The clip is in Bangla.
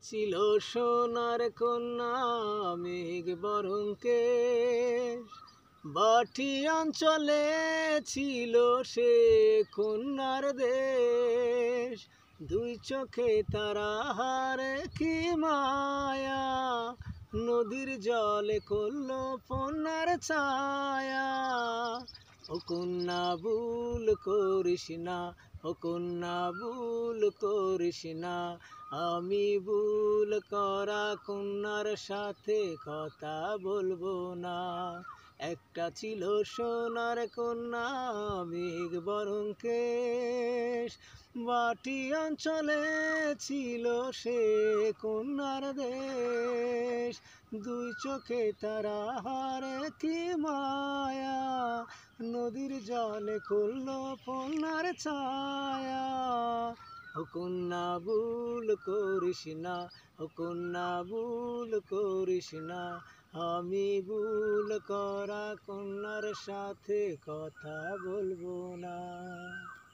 ছিল সোনার কন্যা মেঘ বরণ কেশ, বাটি অঞ্চলে ছিল সে কন্যার দেশ। দুই চোখে তারা হারে কি মায়া, নদীর জলে করল পন্নার ছায়া। ও কন্যা ভুল করিস না, ও কন্যা ভুল করিস না, আমি ভুল করা কন্যার সাথে কথা বলবো না। একটা ছিল সোনার কন্যা মেঘ বরণ কেশ, বাটি অঞ্চলে ছিল সে কন্যার দেশ। দুই চোখে তারা হারে কি মায়া, নদীর জলে খুলল পন্নার ছায়া। ও কন্যা ভুল করিস না, ও কন্যা ভুল করিস না, আমি ভুল করা কন্যার সাথে কথা বলবো না।